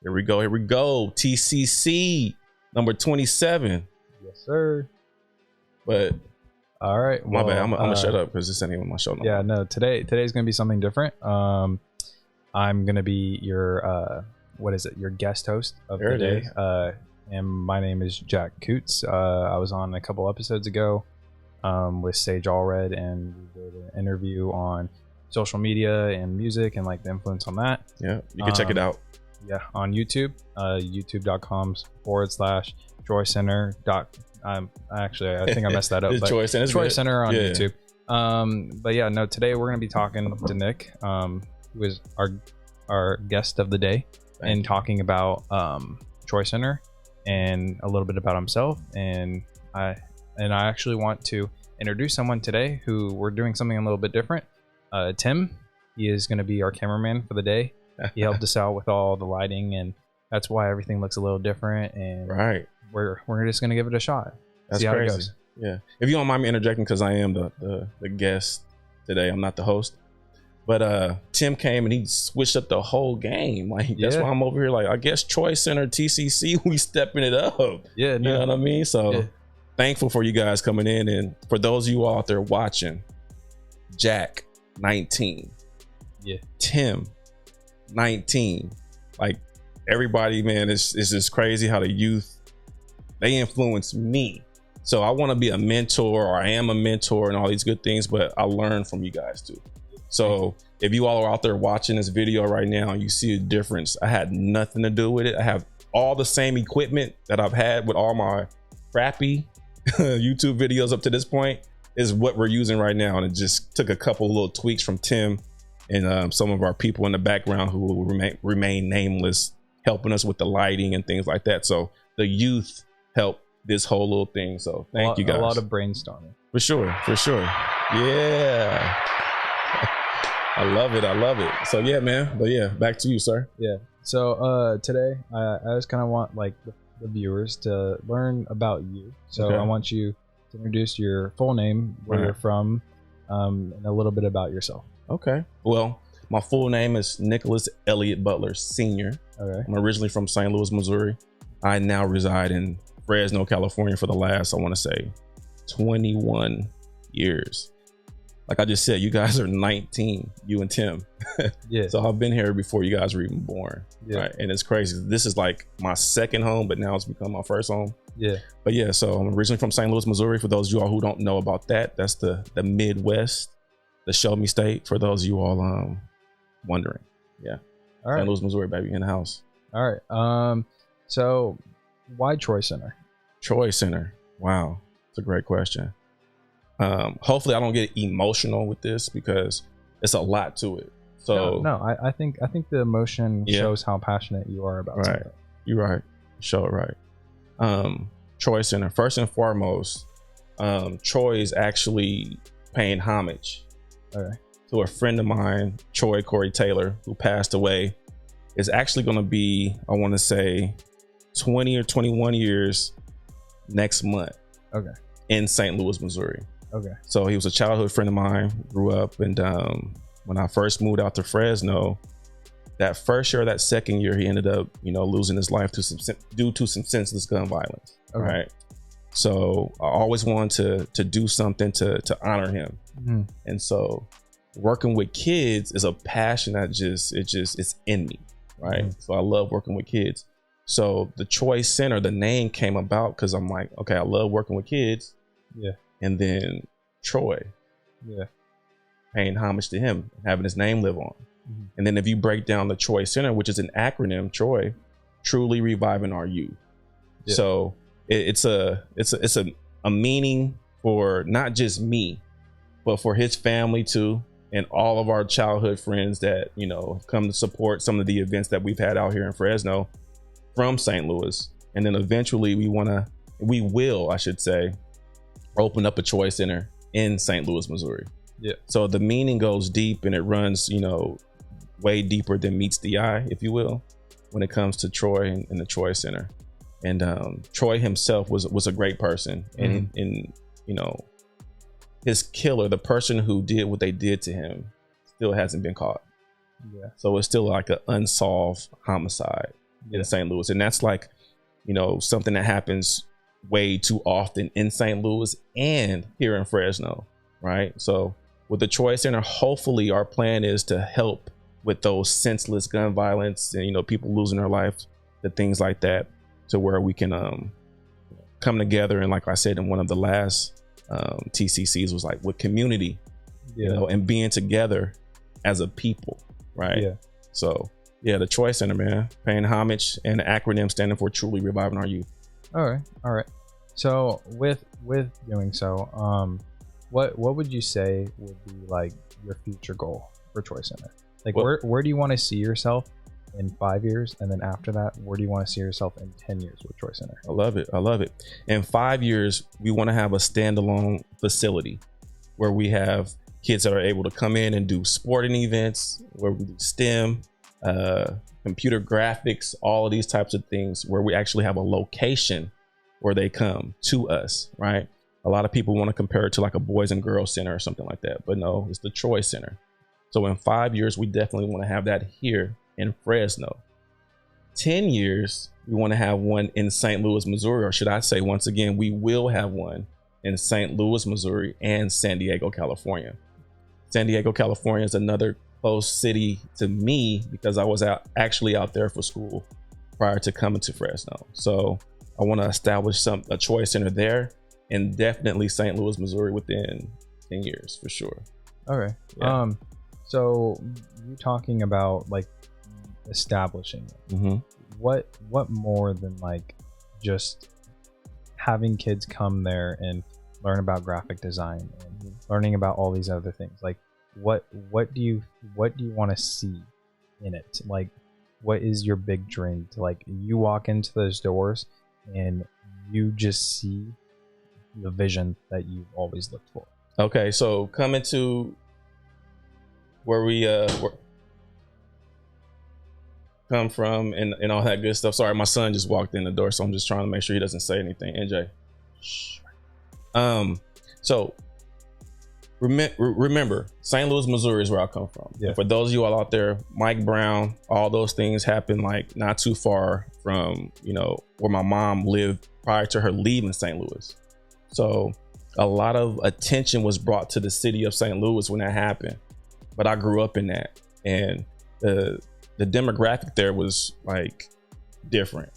Here we go. TCC number 27. Yes, sir. But all right, my bad. I'm gonna shut up because this ain't even my show. Yeah, no. Today's gonna be something different. I'm gonna be your your guest host of the day. And my name is Jack Kuhtz. I was on a couple episodes ago with Sage Allred, and we did an interview on social media and music and like the influence on that. Yeah, you can check it out. Yeah, on YouTube, youtube.com/Troy Center. Actually, I think I messed that up. But Troy Center on YouTube. But yeah, no. Today we're gonna be talking to Nick, who is our guest of the day, and talking about Troy Center and a little bit about himself. And I actually want to introduce someone today who we're doing something a little bit different. Tim, he is going to be our cameraman for the day. He helped us out with all the lighting, and that's why everything looks a little different. And we're just going to give it a shot. That's see how crazy. it goes. Yeah. If you don't mind me interjecting, because I am the guest today, I'm not the host. But Tim came and he switched up the whole game. Like that's why I'm over here. Like I guess Troy Center TCC, we stepping it up. Yeah, no. You know what I mean. So thankful for you guys coming in, and for those of you out there watching, Jack 19, Tim 19. Like everybody, man, it's just crazy how the youth, they influence me. So I want to be a mentor, or I am a mentor, and all these good things, but I learn from you guys too. So if you all are out there watching this video right now and you see a difference, I had nothing to do with it. I have all the same equipment that I've had with all my crappy YouTube videos up to this point is what we're using right now. And it just took a couple little tweaks from Tim and some of our people in the background who will remain nameless, helping us with the lighting and things like that. So the youth helped this whole little thing. So thank you guys. A lot of brainstorming. For sure. Yeah. I love it. So yeah, man. But yeah, back to you, sir. Yeah. So today I just kind of want like the viewers to learn about you. So I want you to introduce your full name, where you're from, and a little bit about yourself. Okay. Well, my full name is Nicholas Elliott Butler Sr. Okay. I'm originally from St. Louis, Missouri. I now reside in Fresno, California for the last, I want to say, 21 years. Like I just said, you guys are 19, you and Tim. Yeah. So I've been here before you guys were even born. Yeah. Right. And it's crazy. This is like my second home, but now it's become my first home. Yeah. But yeah, so I'm originally from St. Louis, Missouri. For those of you all who don't know about that, that's the Midwest, the show me state, for those of you all wondering. Yeah. All right. St. Louis, Missouri, baby, in the house. All right. So why Troy Center? Troy Center. Wow. It's a great question. Hopefully I don't get emotional with this because it's a lot to it. So no, I think the emotion shows how passionate you are about something. You're right. Show it right. Troy Center. First and foremost, Troy is actually paying homage to a friend of mine, Troy Corey Taylor, who passed away. Is actually going to be, I want to say, 20 or 21 years next month. Okay. In St. Louis, Missouri. Okay. So he was a childhood friend of mine, grew up, and when I first moved out to Fresno, that first year or that second year, he ended up, losing his life due to some senseless gun violence. Okay. Right. So I always wanted to do something to honor him. Mm-hmm. And so working with kids is a passion that it's in me. Right. Mm-hmm. So I love working with kids. So the Troy Center, the name came about because I'm like, okay, I love working with kids. Yeah. And then Troy. Yeah. Paying homage to him, having his name live on. Mm-hmm. And then if you break down the Troy Center, which is an acronym, Troy, truly reviving our youth. Yeah. So it's a meaning for not just me, but for his family too, and all of our childhood friends that, come to support some of the events that we've had out here in Fresno from St. Louis. And then eventually we will, I should say, open up a Troy Center in St. Louis, Missouri. Yeah. So the meaning goes deep, and it runs, way deeper than meets the eye, if you will, when it comes to Troy and the Troy Center. And Troy himself was a great person. And, his killer, the person who did what they did to him, still hasn't been caught. Yeah. So it's still like an unsolved homicide. in St. Louis. And that's like, something that happens way too often in St. Louis and here in Fresno, right? So with the Troy Center, hopefully our plan is to help with those senseless gun violence and, people losing their life, the things like that, to where we can come together. And like I said in one of the last TCCs was like with community, and being together as a people, right? Yeah. So yeah, the Troy Center, man, paying homage, and the acronym standing for Truly Reviving Our Youth. All right. So with doing so, what would you say would be like your future goal for Troy Center? Like, where do you want to see yourself in 5 years? And then after that, where do you want to see yourself in 10 years with Troy Center? I love it. In 5 years, we want to have a standalone facility where we have kids that are able to come in and do sporting events, where we do STEM, computer graphics, all of these types of things, where we actually have a location where they come to us, right? A lot of people want to compare it to like a Boys and Girls Center or something like that, but no, it's the Troy Center. So in 5 years, we definitely want to have that here in Fresno. 10 years, we want to have one in St. Louis, Missouri, or should I say, once again, we will have one in St. Louis, Missouri, and San Diego, California. San Diego, California is another close city to me because I was actually out there for school prior to coming to Fresno. So I want to establish a Troy Center there, and definitely St. Louis, Missouri within 10 years for sure. Okay. Yeah. So you talking about like establishing it. Mm-hmm. What more than like just having kids come there and learn about graphic design and learning about all these other things? Like what do you want to see in it? Like, what is your big dream? To like, you walk into those doors and you just see the vision that you've always looked for. Okay, so coming to where we come from and all that good stuff. Sorry, my son just walked in the door, so I'm just trying to make sure he doesn't say anything. NJ. So remember, St. Louis, Missouri is where I come from. Yeah. For those of you all out there, Mike Brown, all those things happened like not too far from, where my mom lived prior to her leaving St. Louis. So a lot of attention was brought to the city of St. Louis when that happened. But I grew up in that, and the demographic there was like different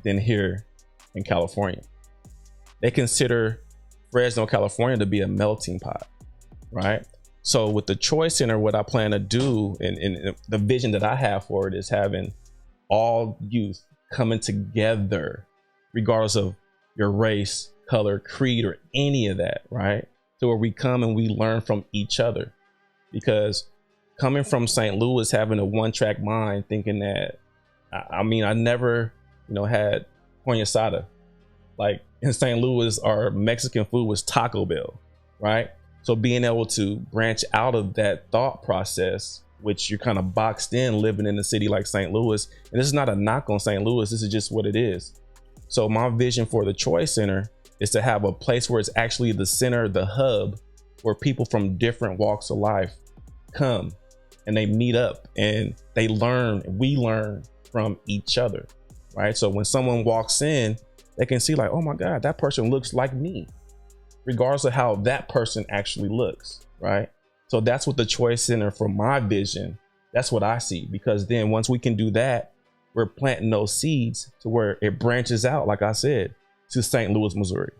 than here in California. They consider Fresno, California to be a melting pot, right? So with the Troy Center, what I plan to do and the vision that I have for it is having all youth coming together, regardless of your race, color, creed, or any of that, right? So where we come and we learn from each other. Because coming from St. Louis, having a one-track mind, thinking that, I never, had carne asada. Like in St. Louis, our Mexican food was Taco Bell, right? So being able to branch out of that thought process, which you're kind of boxed in living in a city like St. Louis, and this is not a knock on St. Louis, this is just what it is. So my vision for the Troy Center is to have a place where it's actually the center, the hub, where people from different walks of life come and they meet up and they learn, we learn from each other, right? So when someone walks in, they can see like, oh my God, that person looks like me, regardless of how that person actually looks, right? So that's what the Troy Center, for my vision, that's what I see. Because then once we can do that, we're planting those seeds to where it branches out, like I said, to St. Louis, Missouri,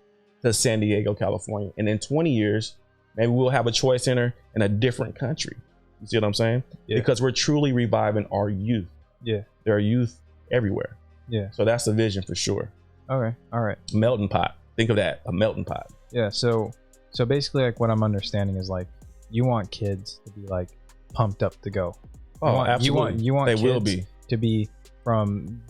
to San Diego, California. And in 20 years, maybe we'll have a Troy Center in a different country. You see what I'm saying? Yeah. Because we're truly reviving our youth. Yeah. There are youth everywhere. Yeah. So that's the vision for sure. Okay. All right. Melting pot. Think of that. A melting pot. Yeah. So basically, like, what I'm understanding is like, you want kids to be like pumped up to go. Absolutely. You want they kids will be to be from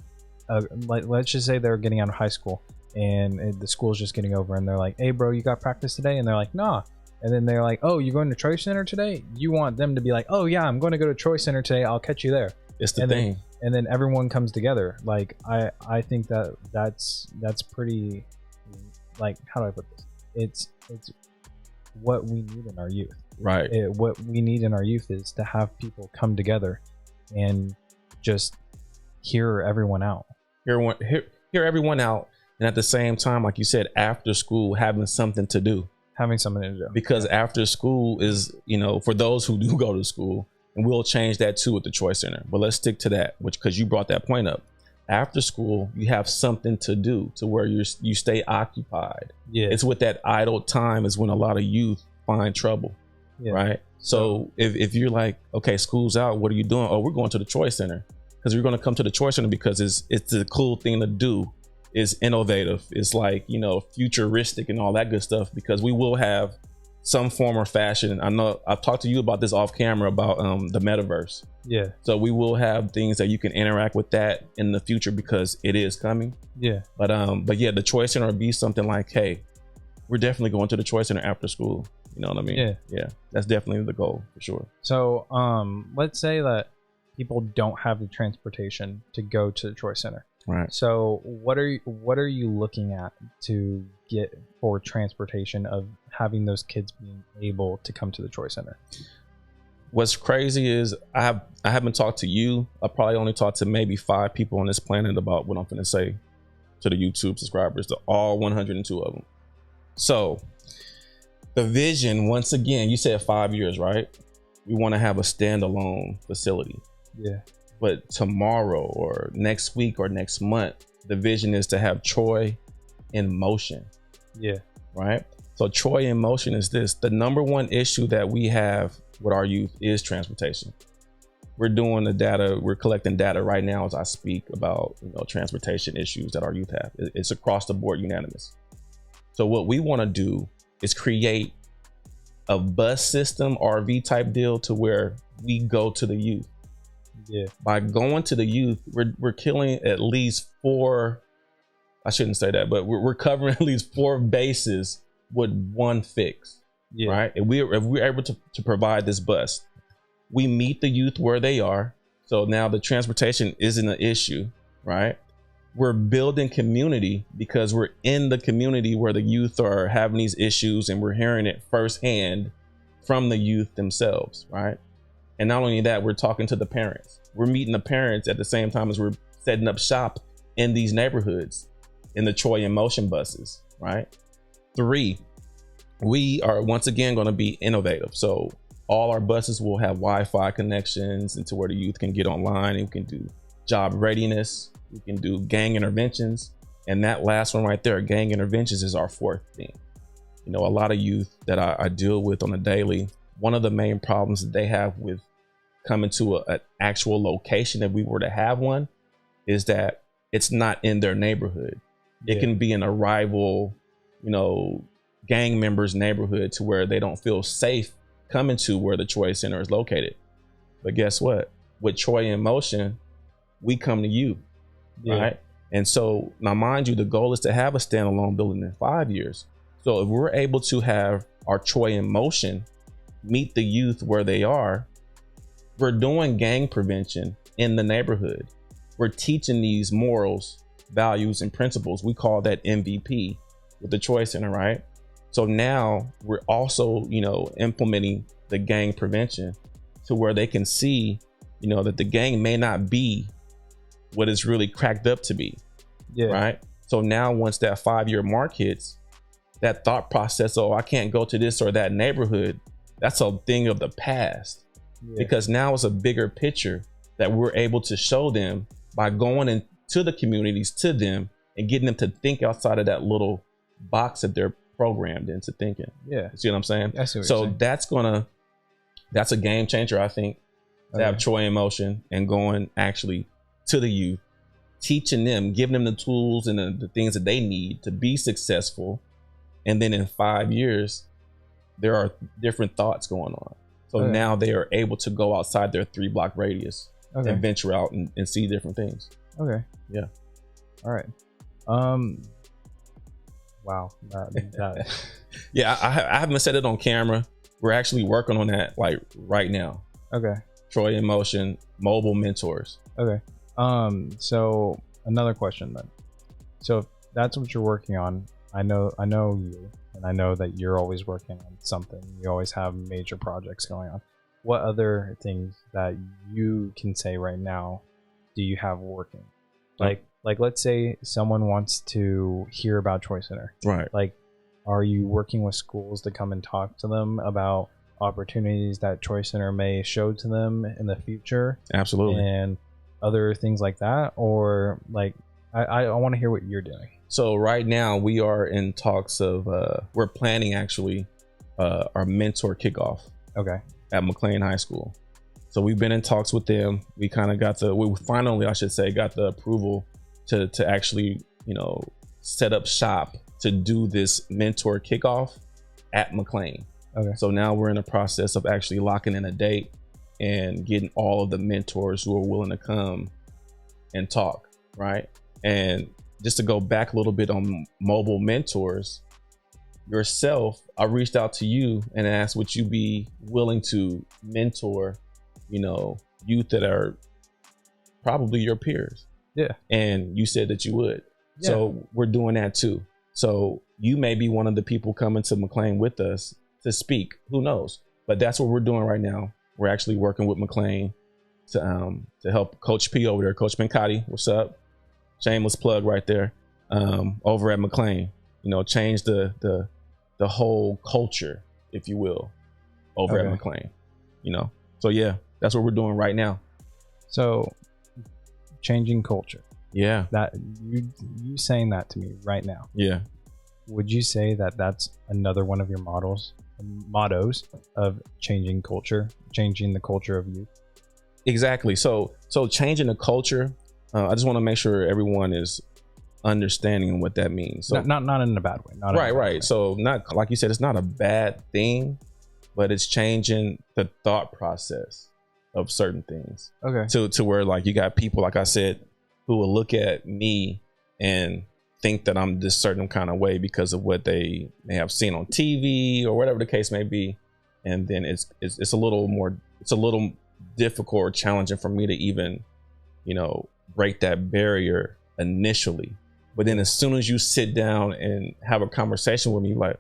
like, let's just say they're getting out of high school and the school's just getting over and they're like, hey bro, you got practice today? And they're like, nah. And then they're like, oh, you're going to Troy Center today? You want them to be like, oh yeah, I'm going to go to Troy Center today, I'll catch you there. It's the thing. And then everyone comes together. Like I think that's pretty, like, how do I put this? It's what we need in our youth. Right. What we need in our youth is to have people come together and just hear everyone out. Hear everyone out, and at the same time, like you said, after school, having something to do. Having something to do. Because after school is, for those who do go to school, and we'll change that too at the Choice Center. But let's stick to that, because you brought that point up. After school, you have something to do to where you stay occupied. Yeah. It's with that idle time is when a lot of youth find trouble. Yeah. Right. So if you're like, okay, school's out, what are you doing? Oh, we're going to the Choice Center, because we're going to come to the Choice Center because it's the cool thing to do. Is innovative. It's like, futuristic and all that good stuff, because we will have some form or fashion. I know I've talked to you about this off camera about the metaverse. Yeah. So we will have things that you can interact with that in the future, because it is coming. Yeah. But yeah, the Choice Center would be something like, hey, we're definitely going to the Choice Center after school. You know what I mean? Yeah. Yeah. That's definitely the goal for sure. So let's say that people don't have the transportation to go to the Choice Center. Right. So what are you looking at to get for transportation of having those kids being able to come to the Choice Center? What's crazy is I haven't talked to you. I probably only talked to maybe 5 people on this planet about what I'm going to say to the YouTube subscribers, to all 102 of them. So the vision, once again, you said 5 years, right? We want to have a standalone facility. Yeah. But tomorrow or next week or next month, the vision is to have T.R.O.Y in motion. Yeah. Right. So T.R.O.Y in motion is this. The number one issue that we have with our youth is transportation. We're doing the data. We're collecting data right now as I speak about transportation issues that our youth have. It's across the board unanimous. So what we want to do is create a bus system, RV type deal, to where we go to the youth. Yeah. By going to the youth, we're killing at least 4. I shouldn't say that, but we're covering at least 4 bases with one fix. Yeah. Right. If we're able to provide this bus, we meet the youth where they are. So now the transportation isn't an issue. Right. We're building community because we're in the community where the youth are having these issues, and we're hearing it firsthand from the youth themselves. Right. And not only that, we're talking to the parents. We're meeting the parents at the same time as we're setting up shop in these neighborhoods in the T.R.O.Y in motion buses, right? 3, we are once again going to be innovative. So all our buses will have Wi-Fi connections into where the youth can get online, and we can do job readiness. We can do gang interventions. And that last one right there, gang interventions, is our 4th thing. A lot of youth that I deal with on a daily, one of the main problems that they have with coming to an actual location, if we were to have one, is that it's not in their neighborhood. Yeah. It can be in a rival, gang members' neighborhood, to where they don't feel safe coming to where the T.R.O.Y Center is located. But guess what? With T.R.O.Y in motion, we come to you. Yeah. Right. And so now, mind you, the goal is to have a standalone building in 5 years. So if we're able to have our T.R.O.Y in motion meet the youth where they are, we're doing gang prevention in the neighborhood. We're teaching these morals, values, and principles. We call that MVP with the T.R.O.Y Center, right? So now we're also, implementing the gang prevention to where they can see, that the gang may not be what it's really cracked up to be. Yeah. Right. So now once that 5-year mark hits, that thought process, oh, I can't go to this or that neighborhood, that's a thing of the past. Yeah. Because now it's a bigger picture that we're able to show them by going into the communities to them and getting them to think outside of that little box that they're programmed into thinking. Yeah. See what I'm saying? So that's a game changer, I think, to have T.R.O.Y in motion and going actually to the youth, teaching them, giving them the tools and the things that they need to be successful. And then in 5 years, there are different thoughts going on. So now they are able to go outside their 3-block radius and venture out and see different things. Okay. Yeah. All right. Wow. Yeah, I haven't said it on camera. We're actually working on that like right now. Okay. T.R.O.Y in motion, mobile mentors. Okay. So another question then. So if that's what you're working on, I know you, and I know that you're always working on something. You always have major projects going on. What other things that you can say right now do you have working? Like let's say someone wants to hear about Choice Center. Right. Like, are you working with schools to come and talk to them about opportunities that Choice Center may show to them in the future? Absolutely. And other things like that? Or like, I want to hear what you're doing. So right now we are in talks of, we're planning actually our mentor kickoff. Okay. At McLane High School. So we've been in talks with them. We kind of we finally, I should say, got the approval to actually, set up shop to do this mentor kickoff at McLane. Okay. So now we're in the process of actually locking in a date and getting all of the mentors who are willing to come and talk, right? And just to go back a little bit on mobile mentors, yourself, I reached out to you and asked, would you be willing to mentor, youth that are probably your peers? Yeah. And you said that you would. Yeah. So we're doing that too. So you may be one of the people coming to McLane with us to speak. Who knows? But that's what we're doing right now. We're actually working with McLane to help Coach P over there. Coach Pencotti, what's up? Shameless plug right there. Over at McLane, change the whole culture, if you will, over at McLane. So yeah, that's what we're doing right now. So changing culture. Yeah. That you saying that to me right now. Yeah. Would you say that that's another one of your mottos of changing culture, changing the culture of youth? Exactly. So changing the culture. I just want to make sure everyone is understanding what that means. So not in a bad way. Right. So not, like you said, it's not a bad thing, but it's changing the thought process of certain things. Okay. To where, like, you got people, like I said, who will look at me and think that I'm this certain kind of way because of what they may have seen on TV or whatever the case may be. And then it's a little difficult or challenging for me to even, break that barrier initially. But then as soon as you sit down and have a conversation with me, like,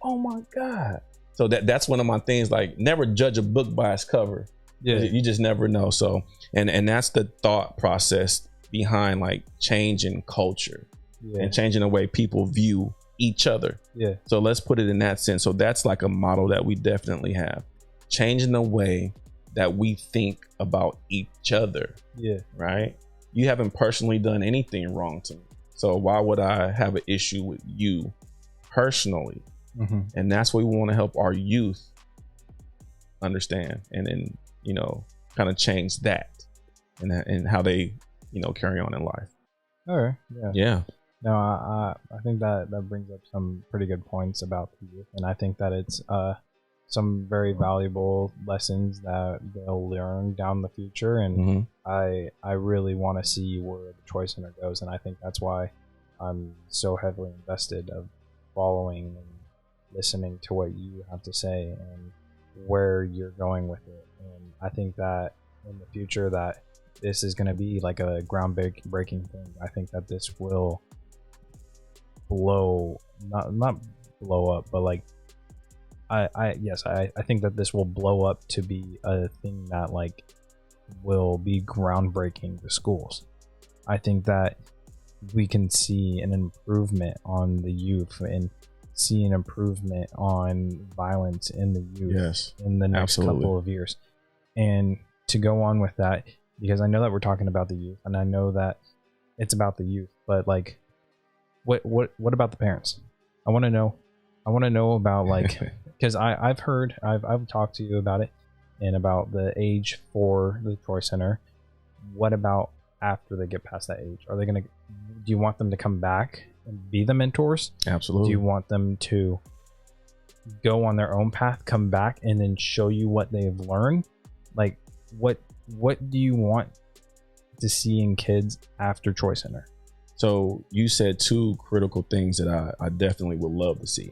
oh my God. So that's one of my things, like, never judge a book by its cover. Yeah. You just never know. So, and that's the thought process behind, like, changing culture and changing the way people view each other. Yeah. So let's put it in that sense. So that's like a model that we definitely have. Changing the way that we think about each other. Yeah. Right. You haven't personally done anything wrong to me. So why would I have an issue with you personally? Mm-hmm. And that's what we want to help our youth understand, and then, kind of change that and how they, carry on in life. All right. Yeah. No, I think that brings up some pretty good points about the youth, and I think that it's some very valuable lessons that they'll learn down the future. And mm-hmm. I really want to see where the Choice Center goes, and I think that's why I'm so heavily invested of following and listening to what you have to say and where you're going with it. And I think that in the future that this is going to be like a groundbreaking thing. I think that this will not blow up, but like I think that this will blow up to be a thing that, like, will be groundbreaking to schools. I think that we can see an improvement on the youth and see an improvement on violence in the youth in the next couple of years. And to go on with that, because I know that we're talking about the youth, and I know that it's about the youth, but like, what about the parents? I want to know about, like, because I've talked to you about it and about the age for the Choice Center. What about after they get past that age? Do you want them to come back and be the mentors? Absolutely. Do you want them to go on their own path, come back, and then show you what they've learned? Like, what do you want to see in kids after Choice Center? So you said two critical things that I definitely would love to see.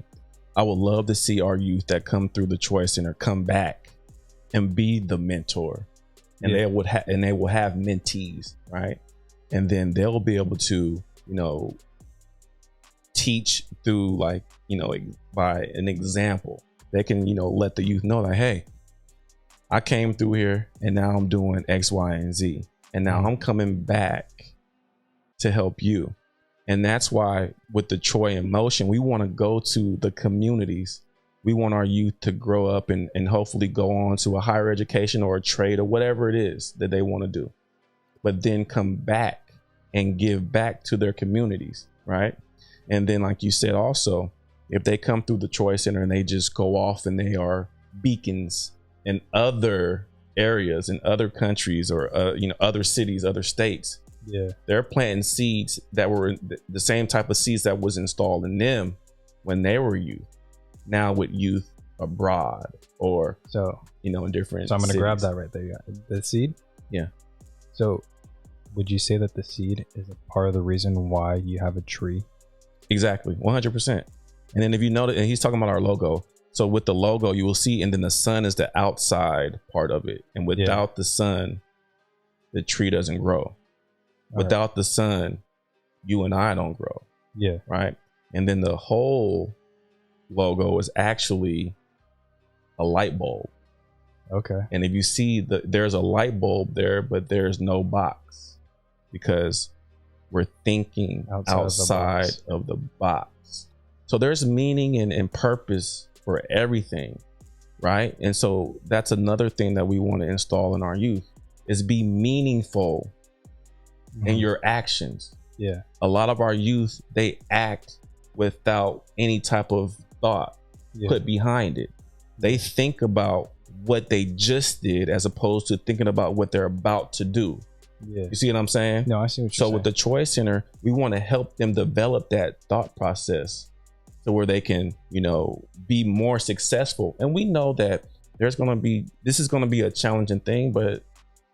I would love to see our youth that come through the Choice Center come back and be the mentor, and they will have mentees, right? And then they'll be able to, teach through, like, by an example. They can, let the youth know, like, hey, I came through here and now I'm doing X, Y, and Z. And now I'm coming back to help you. And that's why with the T.R.O.Y in motion, we want to go to the communities. We want our youth to grow up and hopefully go on to a higher education or a trade or whatever it is that they want to do, but then come back and give back to their communities, right? And then, like you said, also, if they come through the T.R.O.Y Center and they just go off and they are beacons in other areas, in other countries, or other cities, other states, they're planting seeds that were the same type of seeds that was installed in them when they were youth. Now with youth abroad, or in different. So I'm going to cities. grab that right there. The seed. Yeah. So would you say that the seed is a part of the reason why you have a tree? Exactly, 100%. And then if you notice, and he's talking about our logo. So with the logo, you will see, and then the sun is the outside part of it. And without the sun, the tree doesn't grow. Without the sun, you and I don't grow. Yeah. Right. And then the whole logo is actually a light bulb. Okay. And if you see there's a light bulb there, but there's no box, because we're thinking outside of the box. So there's meaning and purpose for everything. Right. And so that's another thing that we want to install in our youth, is be meaningful in your actions. Yeah. A lot of our youth, they act without any type of thought put behind it. They think about what they just did as opposed to thinking about what they're about to do. Yeah. You see what I'm saying? No, I see what you're saying. So with the T.R.O.Y Center, we want to help them develop that thought process to where they can, be more successful. And we know that this is going to be a challenging thing, but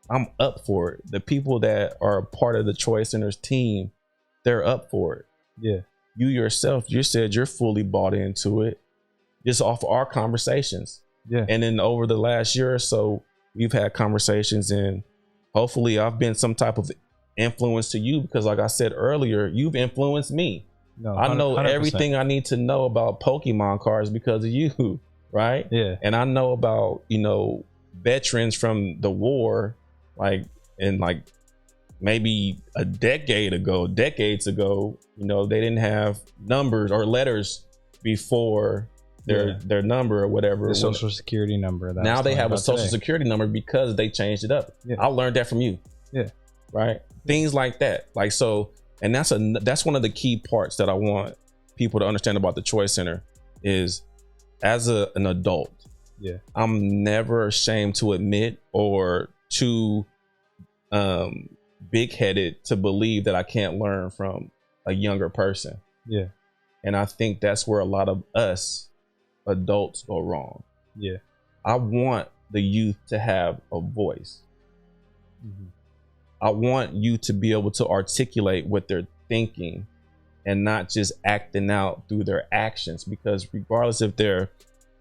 I'm up for it. The people that are a part of the T.R.O.Y Center's team, they're up for it. Yeah. You yourself, you said you're fully bought into it just off our conversations. Yeah. And then over the last year or so, we've had conversations, and hopefully I've been some type of influence to you, because like I said earlier, you've influenced me. No, I know 100%. everything I need to know about Pokemon cards because of you. Right. Yeah. And I know about, veterans from the war, maybe decades ago, they didn't have numbers or letters before their number or whatever. The social security number. Now they have a social security number because they changed it up. Yeah. I learned that from you. Yeah. Right. Things like that. And that's one of the key parts that I want people to understand about the T.R.O.Y Center is, as an adult, I'm never ashamed to admit or too big-headed to believe that I can't learn from a younger person. Yeah. And I think that's where a lot of us adults go wrong. Yeah. I want the youth to have a voice. Mm-hmm. I want you to be able to articulate what they're thinking and not just acting out through their actions, because regardless if they're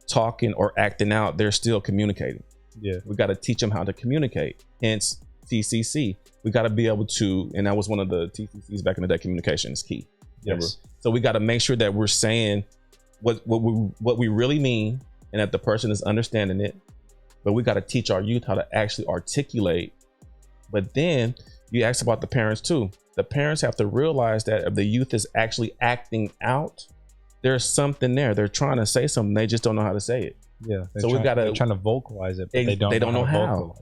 talking or acting out, they're still communicating. Yeah. We got to teach them how to communicate. Hence TCC. We got to be able to, and that was one of the TCCs back in the day, communication is key. Yes. So we got to make sure that we're saying what we really mean and that the person is understanding it. But we got to teach our youth how to actually articulate. But then you asked about the parents too. The parents have to realize that if the youth is actually acting out, there's something there. They're trying to say something. They just don't know how to say it. Yeah. They're trying to vocalize it, but they don't know how.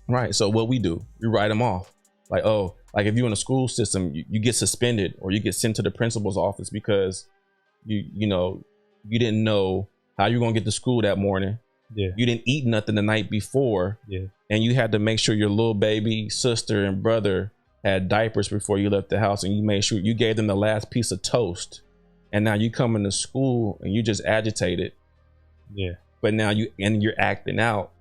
Right. So what we do, we write them off. Like if you're in a school system, you get suspended or you get sent to the principal's office because you didn't know how you're going to get to school that morning. Yeah. You didn't eat nothing the night before. Yeah. And you had to make sure your little baby sister and brother had diapers before you left the house, and you made sure you gave them the last piece of toast. And now you come into school and you just agitated. Yeah. But now you're acting out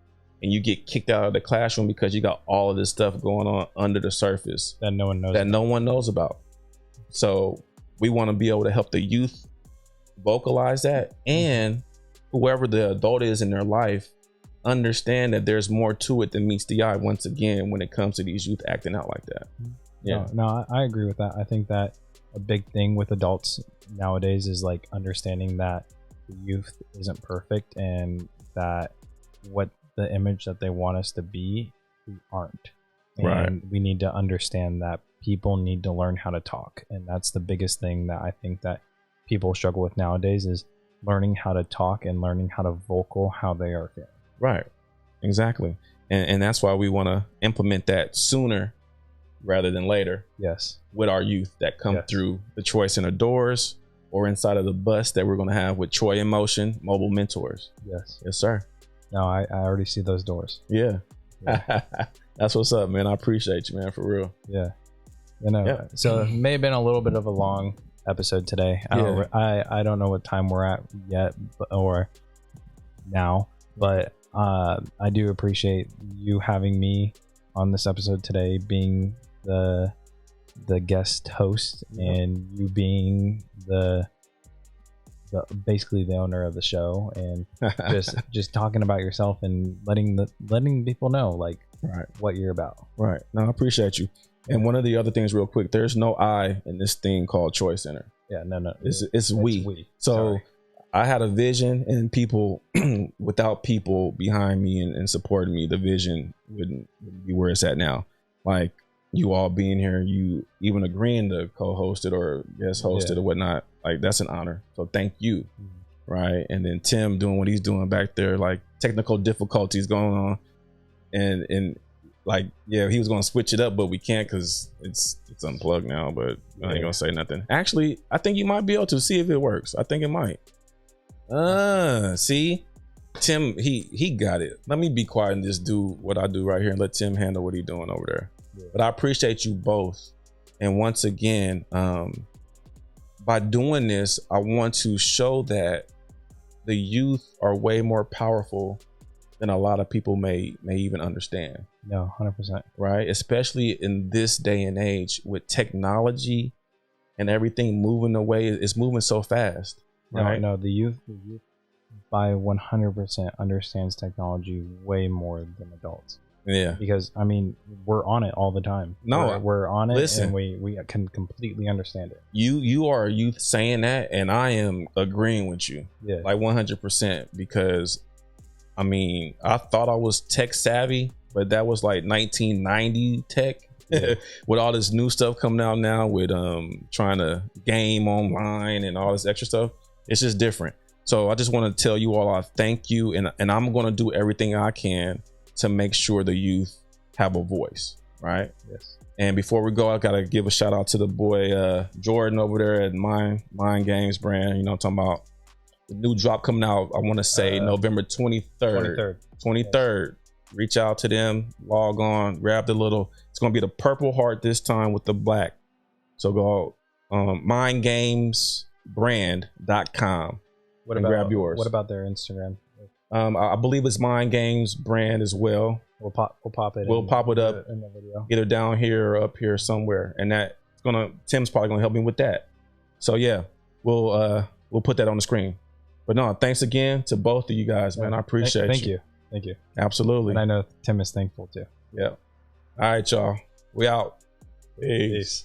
and you get kicked out of the classroom because you got all of this stuff going on under the surface that no one knows about. So we want to be able to help the youth vocalize that, and whoever the adult is in their life understand that there's more to it than meets the eye, once again, when it comes to these youth acting out like that. Yeah. No, I agree with that. I think that a big thing with adults nowadays is like understanding that the youth isn't perfect, and that what the image that they want us to be, we aren't. And we need to understand that people need to learn how to talk. And that's the biggest thing that I think that people struggle with nowadays is learning how to talk and learning how to vocal how they are feeling. Right. Exactly. And that's why we want to implement that sooner rather than later. Yes. With our youth that come through the Troy Center doors or inside of the bus that we're going to have with Troy in Motion Mobile Mentors. Yes. Yes, sir. No, I already see those doors. Yeah. That's what's up, man. I appreciate you, man, for real. Yeah. You know, so it may have been a little bit of a long episode today. I don't know what time we're at yet or now, but I do appreciate you having me on this episode today, being the guest host and you being the basically the owner of the show, and just talking about yourself and letting people know like what you're about. Right. No, I appreciate you. And one of the other things real quick, there's no I in this thing called Troy Center. Yeah, no. It's we. So sorry. I had a vision, and people without people behind me and supporting me, the vision wouldn't be where it's at now. Like you all being here, you even agreeing to co-host it or guest host it or whatnot, like that's an honor. So thank you. Right. And then Tim doing what he's doing back there, like technical difficulties going on, and like he was gonna switch it up, but we can't because it's unplugged now. But I ain't gonna say nothing. Actually, I think you might be able to see if it works. I think it might. See, Tim, he got it. Let me be quiet and just do what I do right here and let Tim handle what he's doing over there. But I appreciate you both. And once again, by doing this, I want to show that the youth are way more powerful than a lot of people may even understand. No, 100%. Right? Especially in this day and age with technology and everything moving away. It's moving so fast. Right? No, the youth by 100% understands technology way more than adults. Yeah. Because I mean, we're on it all the time. No, we're on it. Listen, and we can completely understand it. You are a youth saying that, and I am agreeing with you. Yeah. Like 100%, because I mean, I thought I was tech savvy, but that was like 1990 tech. With all this new stuff coming out now with trying to game online and all this extra stuff. It's just different. So I just want to tell you all I thank you, and I'm going to do everything I can to make sure the youth have a voice, right? Yes. And before we go, I got to give a shout out to the boy Jordan over there at Mind Games brand. You know, I'm talking about the new drop coming out. I want to say November 23rd. Yes. Reach out to them, log on, grab the little. It's going to be the purple heart this time with the black. So go mindgamesbrand.com. Grab yours. What about their Instagram? I believe it's Mind Games brand as well. We'll pop it. We'll pop it up in the video, either down here or up here somewhere, and Tim's probably gonna help me with that. So yeah, we'll put that on the screen. But no, thanks again to both of you guys, man. I appreciate you. Thank you. Absolutely. And I know Tim is thankful too. Yeah. All right, y'all. We out. Peace.